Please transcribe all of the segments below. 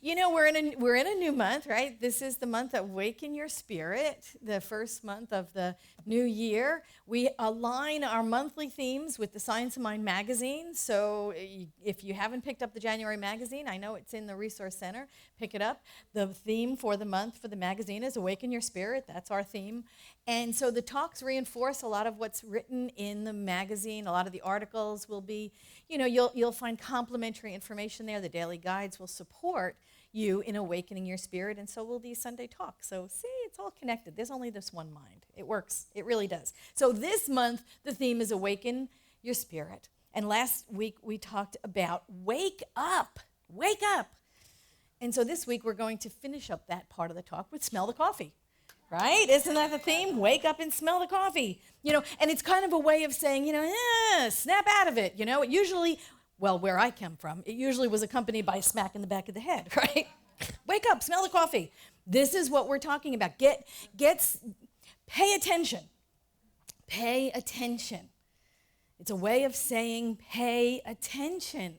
We're in a new month, right? This is the month of Waken Your Spirit, the first month of the new year. We align our monthly themes with the Science of Mind magazine. So if you haven't picked up the January magazine, I know it's in the Resource Center. Pick it up. The theme for the month for the magazine is Awaken Your Spirit. That's our theme. And so the talks reinforce a lot of what's written in the magazine. A lot of the articles will be, you'll find complementary information there. The daily guides will support you in awakening your spirit, and so will these Sunday talks. So see, it's all connected. There's only this one mind. It works. It really does. So this month, the theme is Awaken Your Spirit. And last week, we talked about wake up. Wake up. And so this week, we're going to finish up that part of the talk with smell the coffee. Right? Isn't that the theme? Wake up and smell the coffee. And it's kind of a way of saying, snap out of it. It usually, where I come from, it usually was accompanied by a smack in the back of the head, right? Wake up, smell the coffee. This is what we're talking about. Pay attention. Pay attention. It's a way of saying pay attention.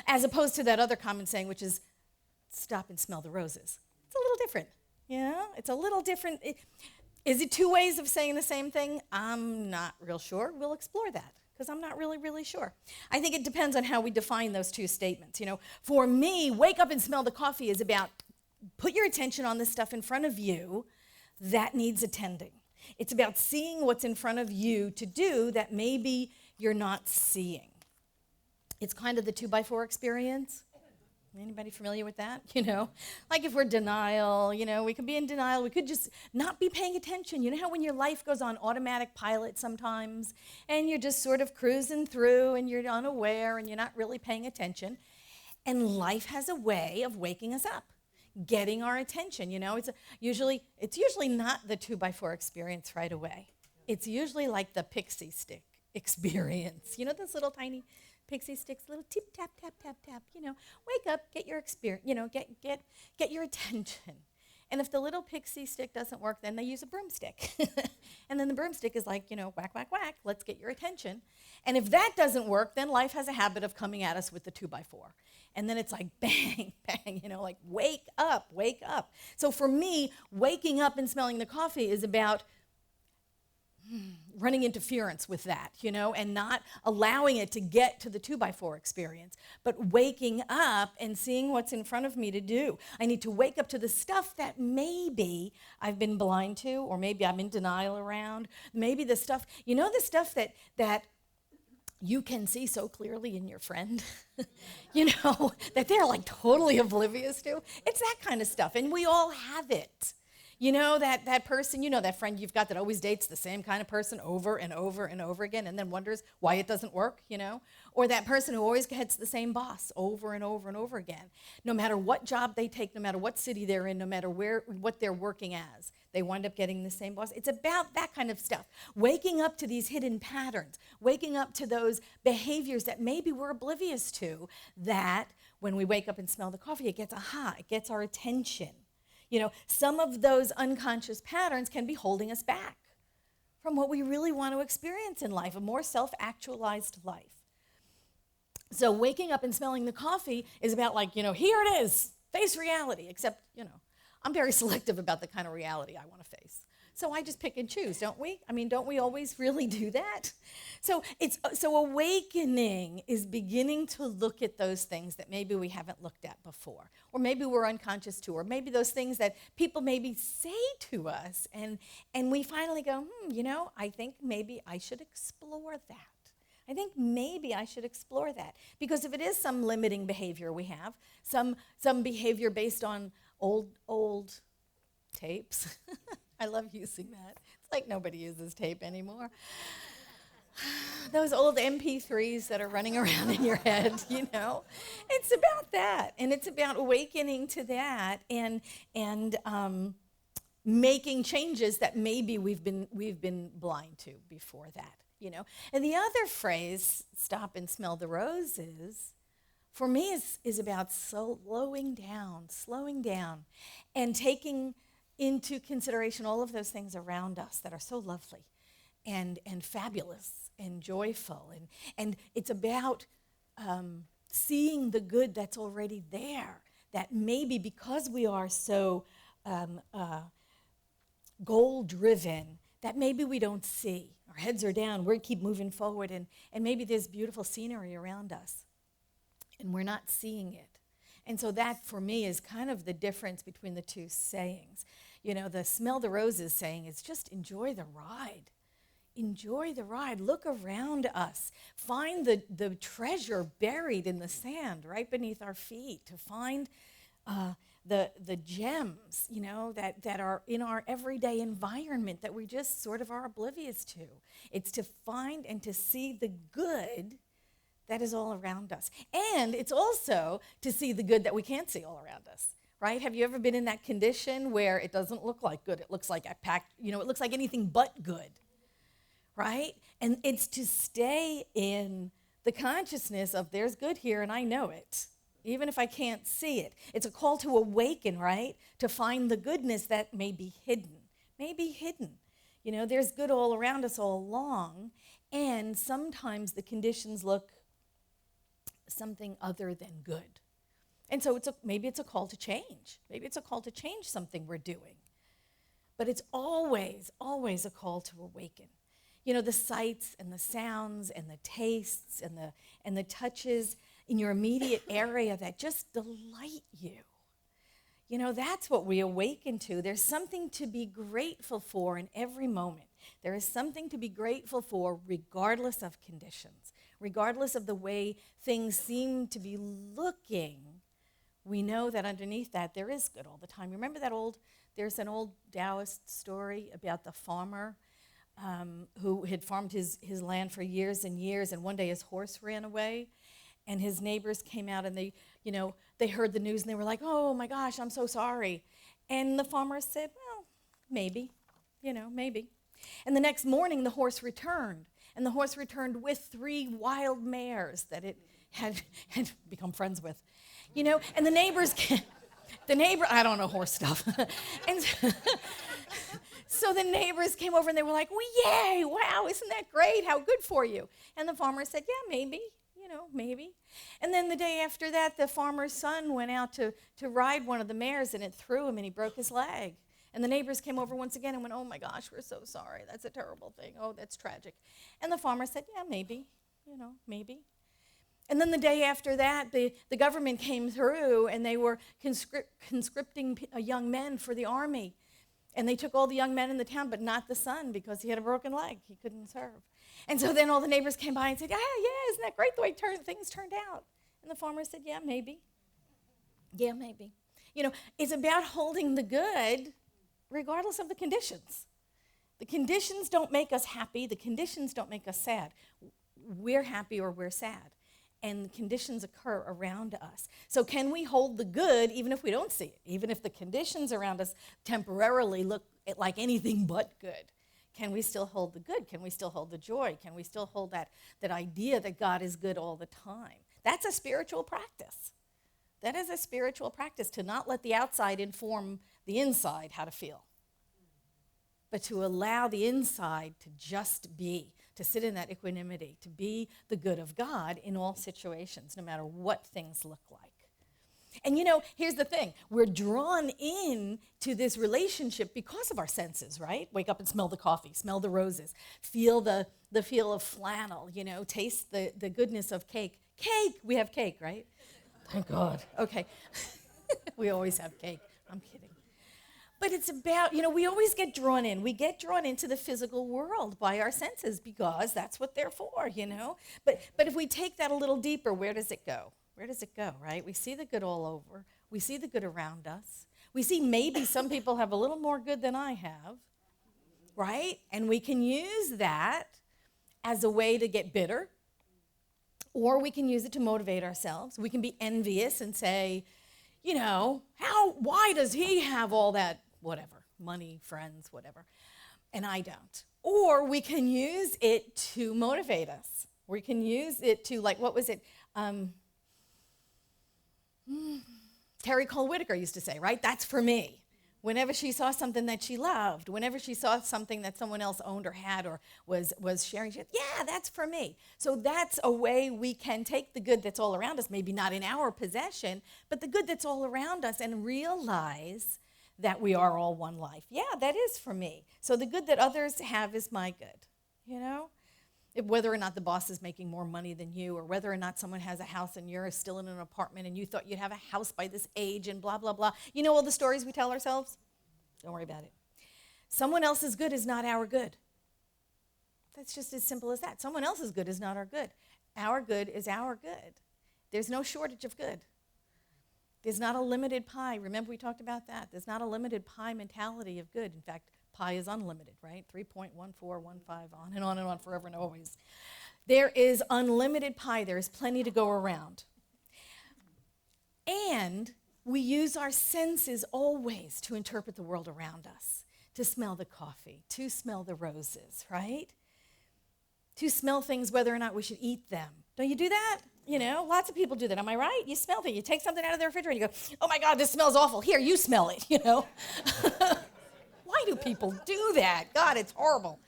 As opposed to that other common saying, which is stop and smell the roses. It's a little different. It's a little different. Is it two ways of saying the same thing? I'm not real sure. We'll explore that because I'm not really, really sure. I think it depends on how we define those two statements. For me, wake up and smell the coffee is about put your attention on the stuff in front of you that needs attending. It's about seeing what's in front of you to do that maybe you're not seeing. It's kind of the 2x4 experience. Anybody familiar with that? Like if we're denial, we could be in denial. We could just not be paying attention. You know how when your life goes on automatic pilot sometimes and you're just sort of cruising through and you're unaware and you're not really paying attention. And life has a way of waking us up, getting our attention. It's usually not the 2x4 experience right away. It's usually like the pixie stick experience. Those little tiny pixie sticks, little tip, tap, tap, tap, tap, wake up, get your experience, get your attention. And if the little pixie stick doesn't work, then they use a broomstick. And then the broomstick is like, whack, whack, whack, let's get your attention. And if that doesn't work, then life has a habit of coming at us with the 2x4. And then it's like bang, bang, like wake up, wake up. So for me, waking up and smelling the coffee is about running interference with that, and not allowing it to get to the 2x4 experience, but waking up and seeing what's in front of me to do. I need to wake up to the stuff that maybe I've been blind to, or maybe I'm in denial around, maybe the stuff, the stuff that you can see so clearly in your friend, that they're like totally oblivious to. It's that kind of stuff, and we all have it. That person, that friend you've got that always dates the same kind of person over and over and over again and then wonders why it doesn't work, Or that person who always gets the same boss over and over and over again. No matter what job they take, no matter what city they're in, no matter what they're working as, they wind up getting the same boss. It's about that kind of stuff. Waking up to these hidden patterns, waking up to those behaviors that maybe we're oblivious to, that when we wake up and smell the coffee, it gets our attention. Some of those unconscious patterns can be holding us back from what we really want to experience in life, a more self-actualized life. So waking up and smelling the coffee is about like, here it is, face reality, except, I'm very selective about the kind of reality I want to face. So I just pick and choose, don't we? Don't we always really do that? So awakening is beginning to look at those things that maybe we haven't looked at before, or maybe we're unconscious to, or maybe those things that people maybe say to us, and we finally go, I think maybe I should explore that. I think maybe I should explore that. Because if it is some limiting behavior we have, some behavior based on old tapes, I love using that. It's like nobody uses tape anymore. Those old MP3s that are running around in your head, It's about that. And it's about awakening to that and making changes that maybe we've been blind to before that, And the other phrase, stop and smell the roses, for me is about slowing down and taking into consideration all of those things around us that are so lovely and fabulous and joyful. And it's about seeing the good that's already there, that maybe because we are so goal-driven, that maybe we don't see. Our heads are down, we keep moving forward, and maybe there's beautiful scenery around us, and we're not seeing it. And so that, for me, is kind of the difference between the two sayings. You know, the smell the roses saying is just enjoy the ride. Enjoy the ride. Look around us. Find the treasure buried in the sand right beneath our feet. To find the gems, you know, that are in our everyday environment that we just sort of are oblivious to. It's to find and to see the good that is all around us. And it's also to see the good that we can't see all around us. Right? Have you ever been in that condition where it doesn't look like good? It looks like it looks like anything but good. Right? And it's to stay in the consciousness of there's good here and I know it, even if I can't see it. It's a call to awaken, right? To find the goodness that may be hidden. You know, there's good all around us all along, and sometimes the conditions look something other than good. And so maybe it's a call to change. Maybe it's a call to change something we're doing. But it's always, always a call to awaken. You know, the sights and the sounds and the tastes and the touches in your immediate area that just delight you. You know, that's what we awaken to. There's something to be grateful for in every moment. There is something to be grateful for regardless of conditions, regardless of the way things seem to be looking. We know that underneath that there is good all the time. Remember there's an old Taoist story about the farmer who had farmed his land for years and years, and one day his horse ran away, and his neighbors came out and they heard the news and they were like, oh my gosh, I'm so sorry. And the farmer said, well, maybe. And the next morning the horse returned, and the horse returned with 3 wild mares that it had become friends with. And the neighbors, I don't know horse stuff. And so the neighbors came over and they were like, well, yay, wow, isn't that great? How good for you? And the farmer said, yeah, maybe. Maybe. And then the day after that, the farmer's son went out to ride one of the mares, and it threw him and he broke his leg. And the neighbors came over once again and went, oh my gosh, we're so sorry. That's a terrible thing. Oh, that's tragic. And the farmer said, yeah, maybe, maybe. And then the day after that, the government came through and they were conscripting young men for the army. And they took all the young men in the town, but not the son, because he had a broken leg. He couldn't serve. And so then all the neighbors came by and said, yeah, isn't that great the way things turned out? And the farmer said, yeah, maybe. Yeah, maybe. It's about holding the good regardless of the conditions. The conditions don't make us happy. The conditions don't make us sad. We're happy or we're sad. And the conditions occur around us. So can we hold the good even if we don't see it? Even if the conditions around us temporarily look like anything but good? Can we still hold the good? Can we still hold the joy? Can we still hold that idea that God is good all the time? That's a spiritual practice. That is a spiritual practice, to not let the outside inform the inside how to feel, but to allow the inside to just be, to sit in that equanimity, to be the good of God in all situations, no matter what things look like. And here's the thing. We're drawn in to this relationship because of our senses, right? Wake up and smell the coffee, smell the roses, feel the feel of flannel, taste the goodness of cake. Cake! We have cake, right? Thank God. Okay. We always have cake. I'm kidding. But it's about, we always get drawn in. We get drawn into the physical world by our senses because that's what they're for, But if we take that a little deeper, where does it go? Where does it go, right? We see the good all over. We see the good around us. We see maybe some people have a little more good than I have, right? And we can use that as a way to get bitter, or we can use it to motivate ourselves. We can be envious and say, why does he have all that, whatever, money, friends, whatever, and I don't? Or we can use it to motivate us. We can use it to, what was it? Terry Cole Whitaker used to say, right? That's for me. whenever she saw something that she loved, whenever she saw something that someone else owned or had or was sharing, she said, yeah, that's for me. So that's a way we can take the good that's all around us, maybe not in our possession, but the good that's all around us, and realize that we are all one life. Yeah, that is for me. So the good that others have is my good, you know? Whether or not the boss is making more money than you, or whether or not someone has a house and you're still in an apartment and you thought you'd have a house by this age and blah, blah, blah. You know all the stories we tell ourselves? Don't worry about it. Someone else's good is not our good. That's just as simple as that. Someone else's good is not our good. Our good is our good. There's no shortage of good. There's not a limited pie. Remember we talked about that? There's not a limited pie mentality of good. In fact, pi is unlimited, right? 3.1415, on and on, forever and always. There is unlimited pie. There is plenty to go around. And we use our senses always to interpret the world around us, to smell the coffee, to smell the roses, right? To smell things whether or not we should eat them. Don't you do that? You know, lots of people do that. Am I right? You smell things. You take something out of the refrigerator and you go, oh my God, this smells awful. Here, you smell it, you know. Why do people do that? God, it's horrible.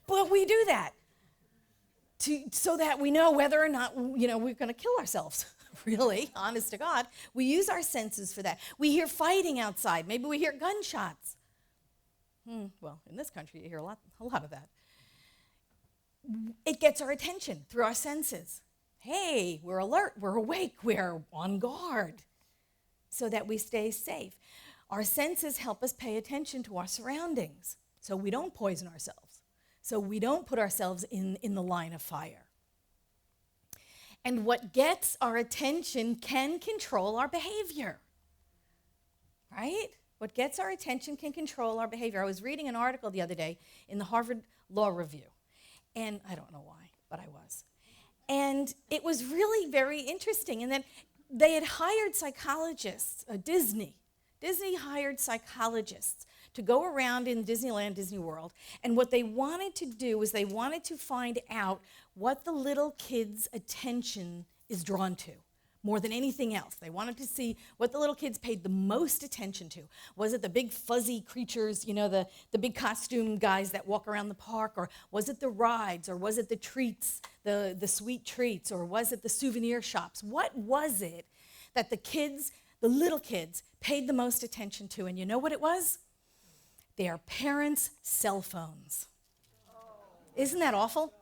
But we do that so that we know whether or not, you know, we're going to kill ourselves. Really, honest to God. We use our senses for that. We hear fighting outside. Maybe we hear gunshots. Well, in this country, you hear a lot of that. It gets our attention through our senses. Hey, we're alert, we're awake, we're on guard, so that we stay safe. Our senses help us pay attention to our surroundings, so we don't poison ourselves, so we don't put ourselves in the line of fire. And what gets our attention can control our behavior, right? What gets our attention can control our behavior. I was reading an article the other day in the Harvard Law Review, and I don't know why, but I was. And it was really very interesting, and then they had hired psychologists, Disney hired psychologists to go around in Disneyland, Disney World, and what they wanted to do was they wanted to find out what the little kids' attention is drawn to more than anything else. They wanted to see what the little kids paid the most attention to. Was it the big fuzzy creatures, you know, the big costume guys that walk around the park, or was it the rides, or was it the treats, the sweet treats, or was it the souvenir shops? What was it that the little kids paid the most attention to? And you know what it was? Their parents' cell phones. Isn't that awful?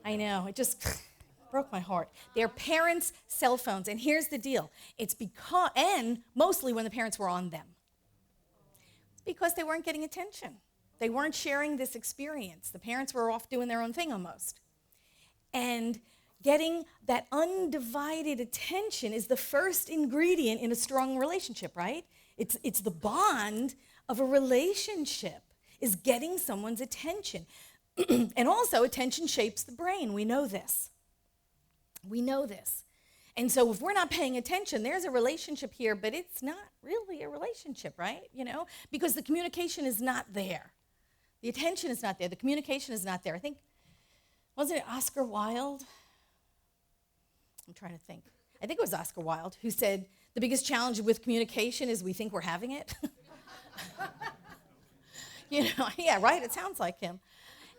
I know, it just broke my heart. Their parents' cell phones. And here's the deal. It's because, and mostly when the parents were on them. Because they weren't getting attention. They weren't sharing this experience. The parents were off doing their own thing almost. And getting that undivided attention is the first ingredient in a strong relationship, right? It's the bond of a relationship, is getting someone's attention. And also, attention shapes the brain. We know this. We know this. And so if we're not paying attention, there's a relationship here, but it's not really a relationship, right? You know, because the communication is not there. The attention is not there. The communication is not there. I think, wasn't it Oscar Wilde? I'm trying to think. I think it was Oscar Wilde who said, the biggest challenge with communication is we think we're having it. You know, yeah, right? It sounds like him.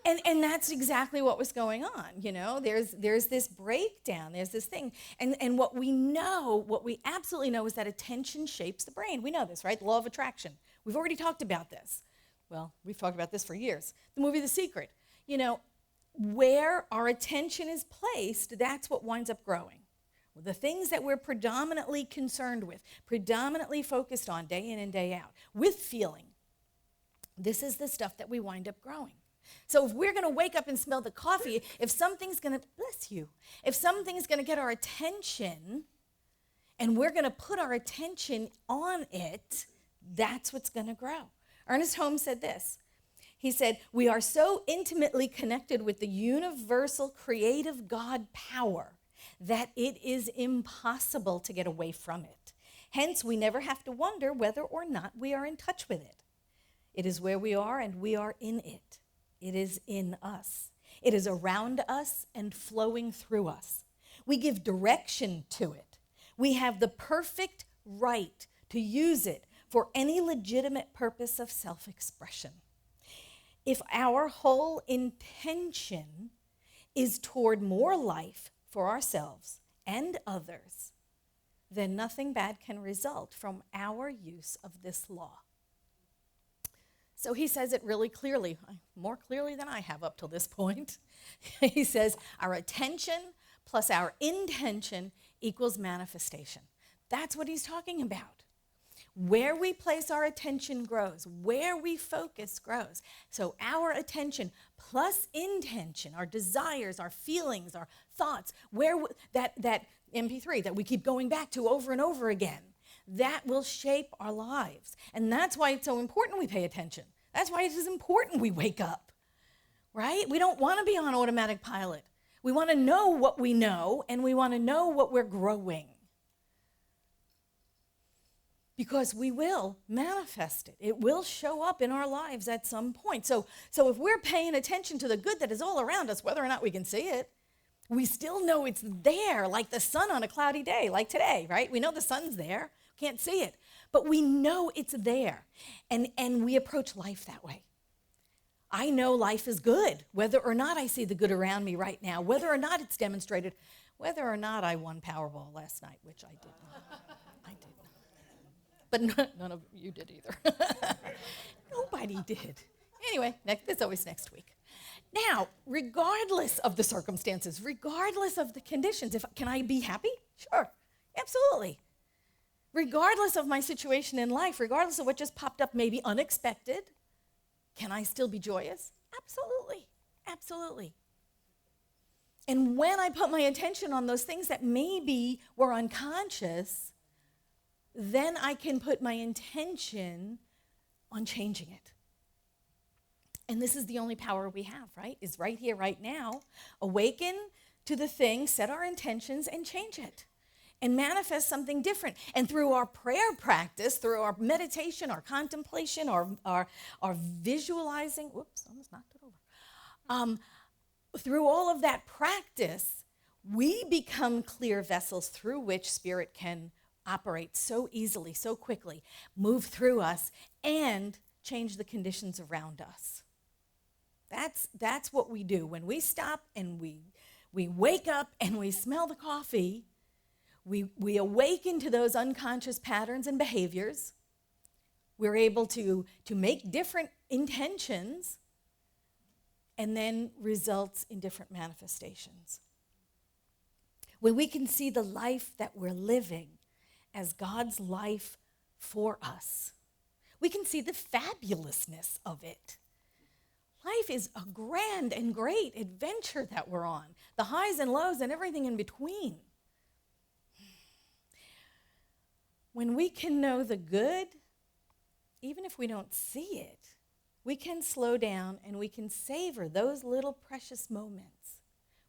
And that's exactly what was going on, you know. There's this breakdown, there's this thing. And what we absolutely know is that attention shapes the brain. We know this, right? The law of attraction. We've already talked about this. Well, we've talked about this for years. The movie The Secret. You know, where our attention is placed, that's what winds up growing. The things that we're predominantly concerned with, predominantly focused on day in and day out, with feeling, this is the stuff that we wind up growing. So if we're going to wake up and smell the coffee, if something's going to, bless you, if something's going to get our attention and we're going to put our attention on it, that's what's going to grow. Ernest Holmes said this. He said, we are so intimately connected with the universal creative God power that it is impossible to get away from it. Hence, we never have to wonder whether or not we are in touch with it. It is where we are and we are in it. It is in us. It is around us and flowing through us. We give direction to it. We have the perfect right to use it for any legitimate purpose of self-expression. If our whole intention is toward more life for ourselves and others, then nothing bad can result from our use of this law. So he says it really clearly, more clearly than I have up till this point. He says our attention plus our intention equals manifestation. That's what he's talking about. Where we place our attention grows. Where we focus grows. So our attention plus intention, our desires, our feelings, our thoughts, that MP3 that we keep going back to over and over again, that will shape our lives. And that's why it's so important we pay attention. That's why it is important we wake up, right? We don't want to be on automatic pilot. We want to know what we know, and we want to know what we're growing. Because we will manifest it. It will show up in our lives at some point. So if we're paying attention to the good that is all around us, whether or not we can see it, we still know it's there, like the sun on a cloudy day, like today, right? We know the sun's there, can't see it, but we know it's there. And we approach life that way. I know life is good, whether or not I see the good around me right now, whether or not it's demonstrated, whether or not I won Powerball last night, which I did not. But none of you did either. Nobody did. Anyway, it's always next week. Now, regardless of the circumstances, regardless of the conditions, can I be happy? Sure, absolutely. Regardless of my situation in life, regardless of what just popped up, maybe unexpected, can I still be joyous? Absolutely, absolutely. And when I put my attention on those things that maybe were unconscious, then I can put my intention on changing it. And this is the only power we have, right? Is right here, right now. Awaken to the thing, set our intentions, and change it. And manifest something different. And through our prayer practice, through our meditation, our contemplation, our visualizing, whoops, almost knocked it over. Through all of that practice, we become clear vessels through which Spirit can operate so easily, so quickly, move through us, and change the conditions around us. That's what we do. When we stop and we wake up and we smell the coffee, we awaken to those unconscious patterns and behaviors. We're able to make different intentions, and then results in different manifestations. When we can see the life that we're living as God's life for us, we can see the fabulousness of it. Life is a grand and great adventure that we're on, the highs and lows and everything in between. When we can know the good, even if we don't see it, we can slow down and we can savor those little precious moments.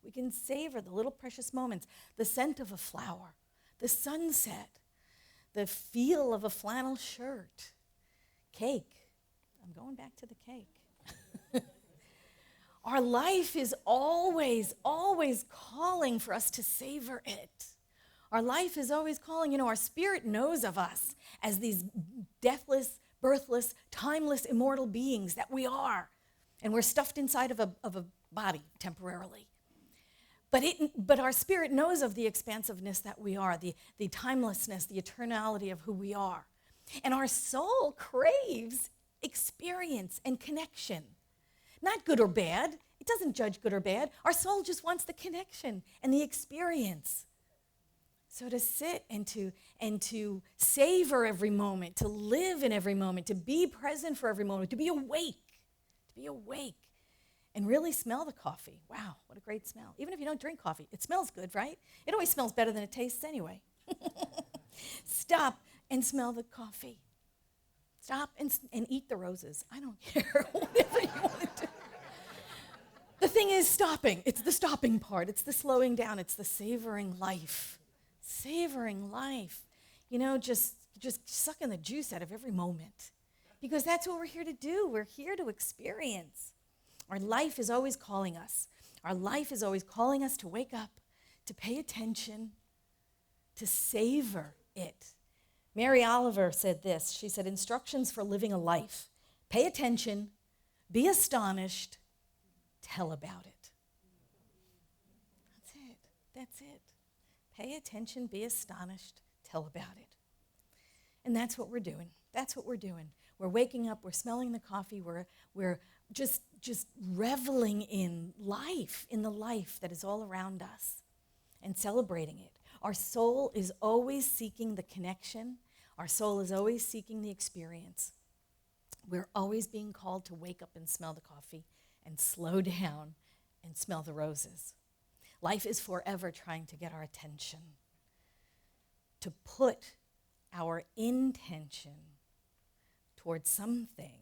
We can savor the little precious moments, the scent of a flower, the sunset, the feel of a flannel shirt, cake. I'm going back to the cake. Our life is always, always calling for us to savor it. Our life is always calling. Our spirit knows of us as these deathless, birthless, timeless, immortal beings that we are. And we're stuffed inside of a body temporarily. But our spirit knows of the expansiveness that we are, the timelessness, the eternality of who we are. And our soul craves experience and connection. Not good or bad. It doesn't judge good or bad. Our soul just wants the connection and the experience. So to sit and to savor every moment, to live in every moment, to be present for every moment, to be awake, and really smell the coffee. Wow, what a great smell. Even if you don't drink coffee, it smells good, right? It always smells better than it tastes anyway. Stop and smell the coffee. Stop and eat the roses. I don't care, whatever you want to do. The thing is stopping. It's the stopping part. It's the slowing down. It's the savoring life. Savoring life. Just sucking the juice out of every moment. Because that's what we're here to do. We're here to experience. Our life is always calling us. Our life is always calling us to wake up, to pay attention, to savor it. Mary Oliver said this. She said, instructions for living a life. Pay attention, be astonished, tell about it. That's it. That's it. Pay attention, be astonished, tell about it. And that's what we're doing. That's what we're doing. We're waking up, we're smelling the coffee, we're just reveling in life, in the life that is all around us and celebrating it. Our soul is always seeking the connection. Our soul is always seeking the experience. We're always being called to wake up and smell the coffee and slow down and smell the roses. Life is forever trying to get our attention, to put our intention towards something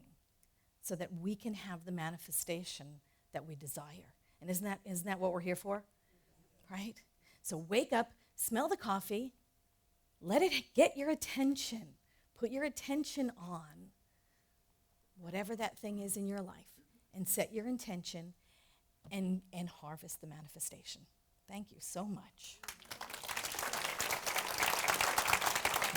so that we can have the manifestation that we desire. And isn't that what we're here for? Right? So wake up, smell the coffee, let it get your attention. Put your attention on whatever that thing is in your life and set your intention and harvest the manifestation. Thank you so much.